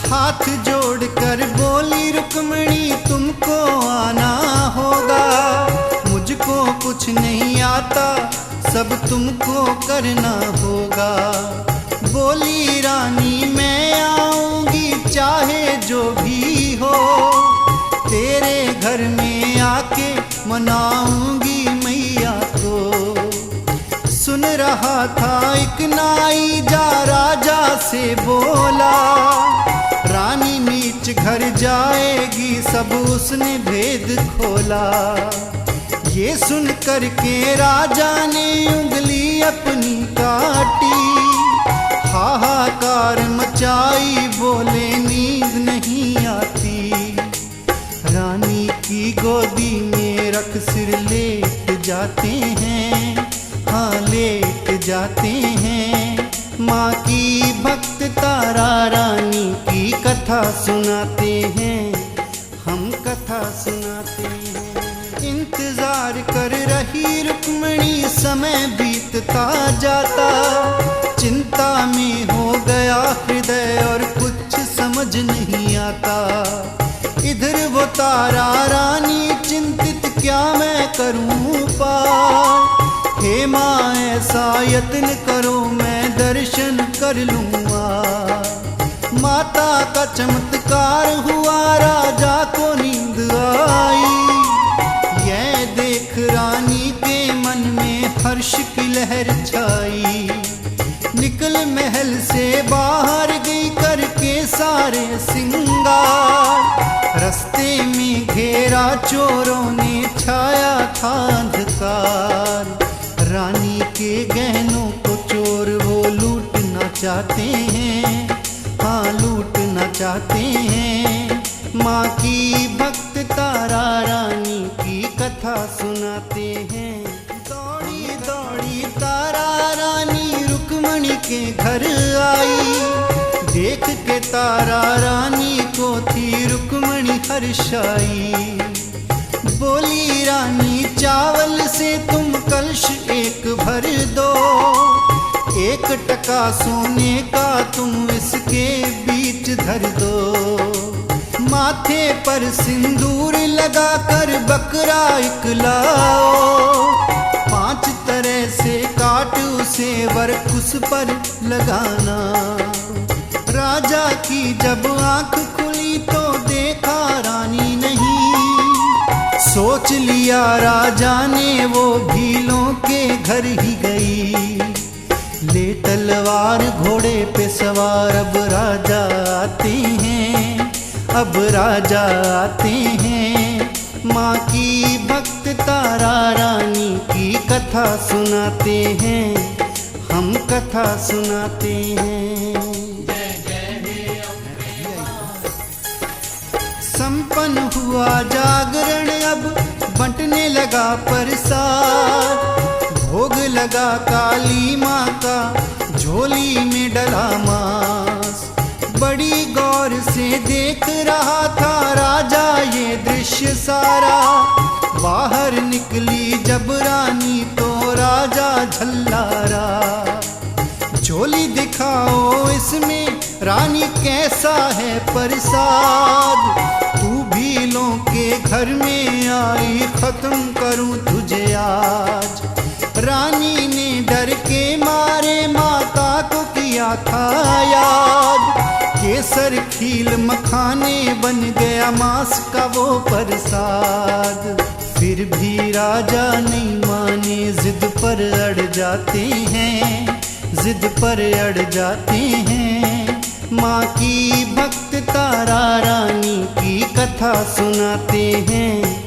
S7: हाथ जोड़कर बोली रुक्मिणी तुमको आना होगा, मुझको कुछ नहीं आता सब तुमको करना होगा। बोली रानी मैं आऊंगी चाहे जो भी हो, तेरे घर में आके मनाऊंगी मैया को। सुन रहा था एक नाई जा राजा से बोला, रानी नीच घर जाएगी सब उसने भेद खोला। ये सुन करके राजा ने उंगली अपनी काटी, हाहाकार मचाई बोले नींद नहीं आती। रानी की गोदी में रख सिर लेट जाते हैं, हाँ लेट जाते हैं। माँ की भक्त तारा रानी की कथा सुनाते हैं, हम कथा सुनाते हैं। इंतजार कर रही रुक्मिणी समय बीतता जाता, चिंता में हो गया हृदय और कुछ समझ नहीं आता। इधर वो तारा रानी चिंतित क्या मैं करूं पार, हे माँ ऐसा यत्न करो मैं दर्शन कर लूँगा। माता का चमत्कार हुआ राजा को नींद आई, यह देख रानी के मन में हर्ष की लहर छाई। निकल महल से बाहर गई करके सारे सिंगार, रस्ते में घेरा चोरों ने छाया था अंधकार। रानी के गहनों को चोर वो लूटना चाहते हैं, हाँ लूटना चाहते हैं। माँ की भक्त तारा रानी की कथा सुनाते हैं। दौड़ी दौड़ी तारा रानी रुक्मिणी के घर आई, देख के तारा रानी को थी रुक्मिणी हर्षाई। बोली रानी चावल से तुम कलश एक भर दो, 1 टका सोने का तुम इसके बीच धर दो। माथे पर सिंदूर लगाकर बकरा एक लाओ, 5 तरह से काट उसे वरकुश पर लगाना। राजा की जब आंख खुली तो देखा रानी नहीं, सोच लिया राजा ने वो भीलों के घर ही गई। ले तलवार घोड़े पे सवार अब राजा आते हैं, अब राजा आते हैं। माँ की भक्त तारा रानी की कथा सुनाते हैं, हम कथा सुनाते हैं। संपन्न हुआ जागरण अब बंटने लगा प्रसाद, भोग लगा काली माँ का झोली में डला मांस। बड़ी गौर से देख रहा था राजा ये दृश्य सारा, बाहर निकली जब रानी तो राजा झल्लारा। झोली दिखाओ इसमें रानी कैसा है प्रसाद, तू भीलों के घर में आई खत्म करूं तुझे आज। रानी ने डर के मारे माता को किया था याद, केसर खील मखाने बन गया मांस का वो प्रसाद। फिर भी राजा नहीं माने, जिद पर अड़ जाते हैं, जिद पर अड़ जाते हैं। माँ की भक्त तारा रानी की कथा सुनाते हैं,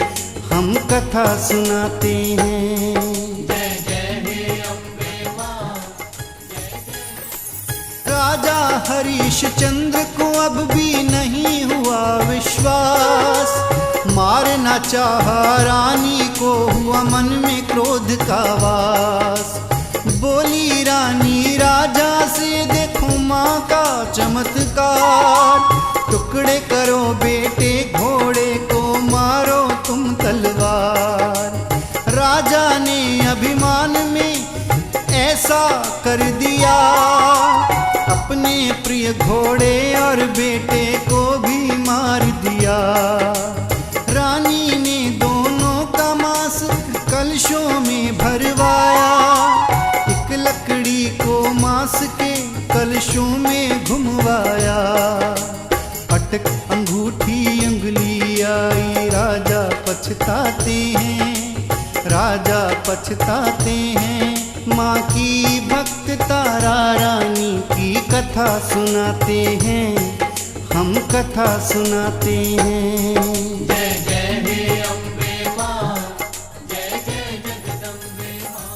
S7: हम कथा सुनाते हैं। राजा हरीशचंद्र को अब भी नहीं हुआ विश्वास, मारना चाहा रानी को हुआ मन में क्रोध का वास। बोली रानी राजा से देखो माँ का चमत्कार, टुकड़े करो बेटे घोड़े को मारो तुम तलवार। राजा ने अभिमान में ऐसा कर दिया, अपने ने प्रिय घोड़े और बेटे को भी मार दिया। रानी ने दोनों का मांस कलशों में भरवाया। एक लकड़ी को मांस के कलशों में घुमवाया। अटक अंगूठी उंगली आई, राजा पछताते हैं, राजा पछताते हैं। माँ की भक्त तारा रानी की कथा सुनाते हैं, हम कथा सुनाते हैं।
S8: जय जय हे अम्बे माँ, जय जय जगदम्बे माँ।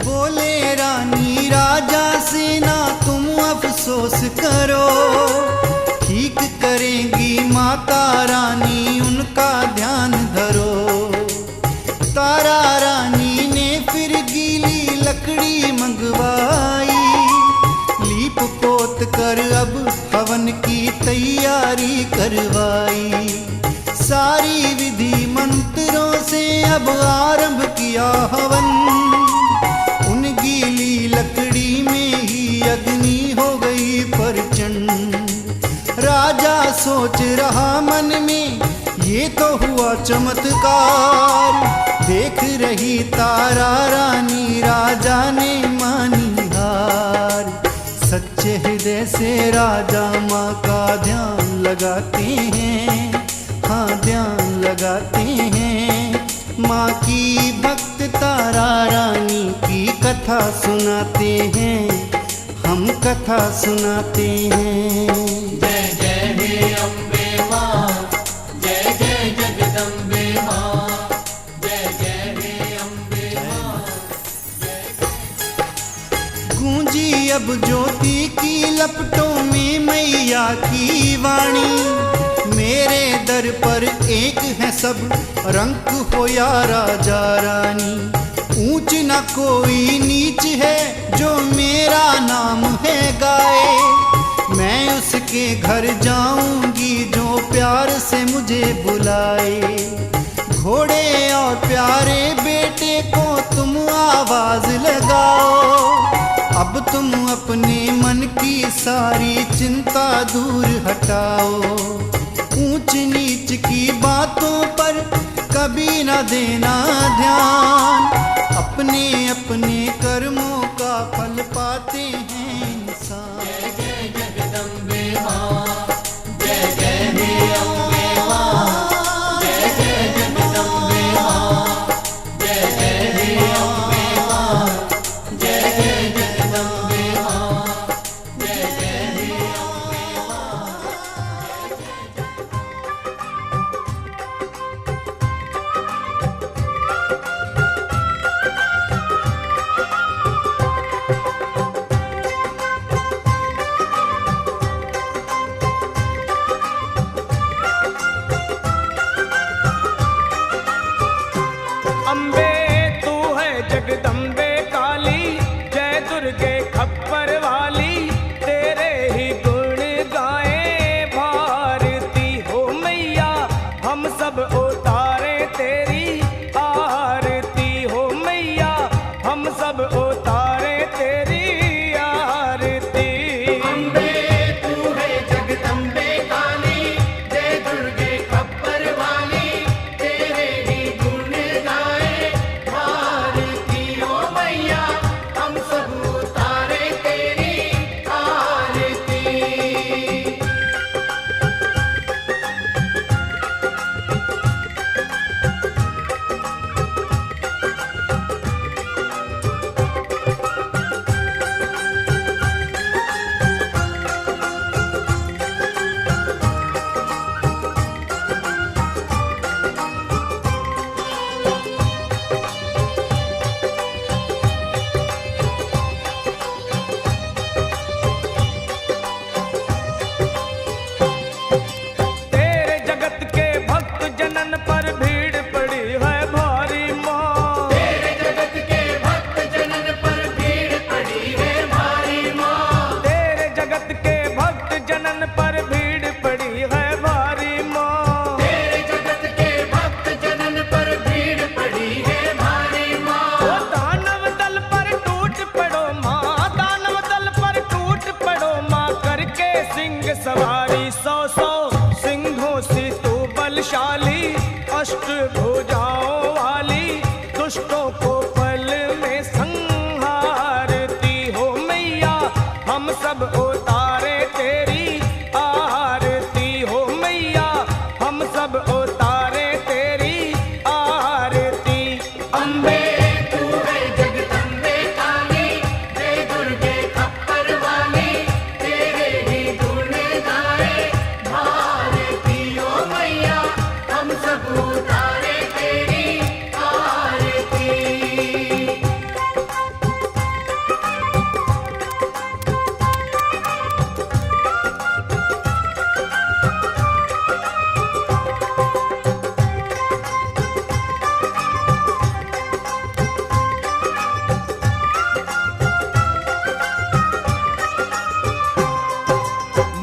S7: बोले रानी राजा से ना तुम अफसोस करो, ठीक करेंगी माता रानी, उनका ध्यान धरो। तारा रानी ने फिर गीली लकड़ी मंगवाई, लीप पोत कर अब हवन की तैयारी करवाई। सारी विधि मंत्रों से अब आरंभ किया हवन, उन गीली लकड़ी में ही अग्नि हो गई प्रचंड। राजा सोच रहा मन में ये तो हुआ चमत्कार, देख रही तारा रानी राजा ने मानी हार। सच्चे हृदय से राजा माँ का ध्यान लगाते हैं, हाँ ध्यान लगाते हैं। माँ की भक्त तारा रानी की कथा सुनाते हैं, हम कथा सुनाते हैं।
S8: जय जय हे अम्बे माँ, जय जय जगदम्बे माँ, जय जय हे अम्बे माँ।
S7: गूंजी अब ज्योति की लपटों में मैया की वाणी, मेरे दर पर एक है सब रंक हो या राजा रानी। ऊंच न कोई नीच है जो मेरा नाम है गाए, मैं उसके घर जाऊंगी जो प्यार से मुझे बुलाए। घोड़े और प्यारे बेटे को तुम आवाज लगाओ, अब तुम अपने मन की सारी चिंता दूर हटाओ। ऊंच नीच की बातों पर कभी न देना ध्यान, अपने अपने कर्मों का फल पाते हैं इंसान।
S8: जय जय जगदम्बे माँ, जय जय हे अम्बे माँ, जय जय जगदम्बे माँ, जय जय हे अम्बे माँ, जय जय जगदम्बे माँ, जय जय हे अम्बे माँ।
S1: बलशाली अष्टभुजाओं वाली दुष्टों को पल में संहारती हो मैया हम सब उतारे तेरी आरती हो मैया हम सब उतारे तेरी आरती।
S8: अम्बे तू है जगदम्बे काली, जय दुर्गे खप्पर वाली, तेरे ही गुण गाए भारती ओ मैया हम सब उतारे तेरी आरती।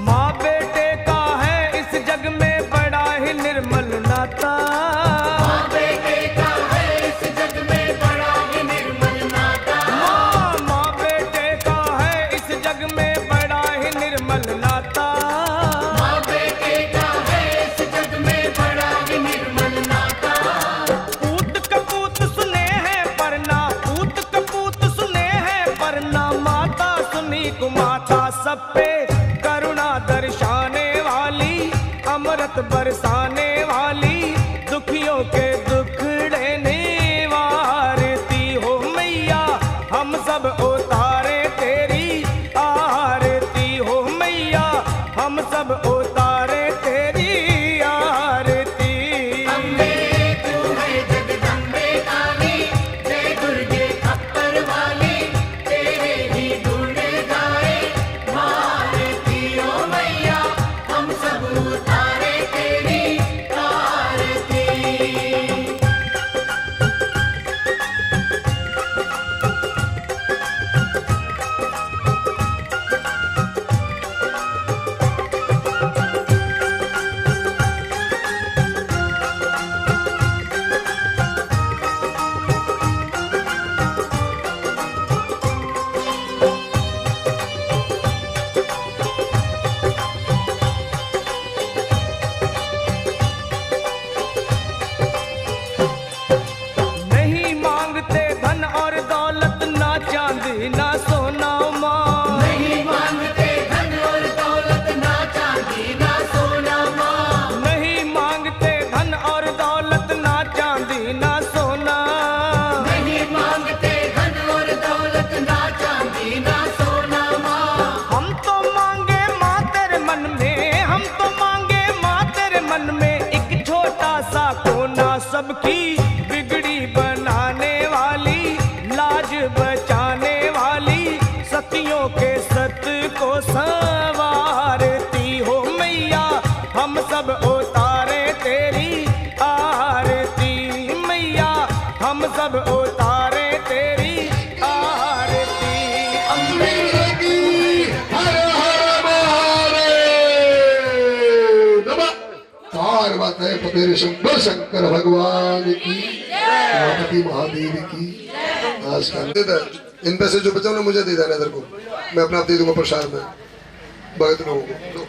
S1: माँ बेटे का है इस जग में बड़ा ही निर्मल नाता।
S8: माँ बेटे का है इस जग में बड़ा ही निर्मल नाता।
S1: माँ बेटे का है इस जग में बड़ा ही निर्मल नाता।
S8: माँ बेटे का है इस जग में बड़ा ही निर्मल नाता।
S1: पूत कपूत सुने हैं परना, पूत कपूत सुने हैं परना, माता सुनी कुमाता सब पे करुणा दर्शाने वाली, अमृत बरसाने वाली, दुखियों के दुखड़े निवारती हो मैया हम सब उतारे तेरी आरती हो मैया हम सब उतारे तेरी आरती।
S8: अम्बे तू है जगदम्बे काली, जय दुर्गे खप्पर वाली, तेरे ही गुण गाए भारती ओ मैया हम सब उतारे तेरी आरती।
S1: नहीं मांगते धन और दौलत ना चांदी ना सोना माँ।
S8: नहीं मांगते धन और दौलत ना चांदी ना सोना माँ।
S1: नहीं मांगते धन और दौलत ना चांदी ना सोना।
S8: नहीं मांगते धन और दौलत ना चांदी ना सोना माँ।
S1: हम तो मांगे माँ तेरे मन में, हम तो मांगे माँ तेरे मन में एक छोटा सा कोना, सबकी बिगड़ी बनाने वाली, लाज बचाने वाली, सतियों के सत को संवारती हो मैया हम सब उतारे तेरी आरती मैया हम सब उतारे तेरी आरती।
S2: अम्बे की हर हर महादेव। नमः पार्वती पते शंकर शंकर भगवान की, पार्वती महादेव की।
S9: इन पैसे जो बचा उन्हें मुझे दे देना इधर को, मैं अपना आप दे दूंगा प्रसाद में भगत लोगों को।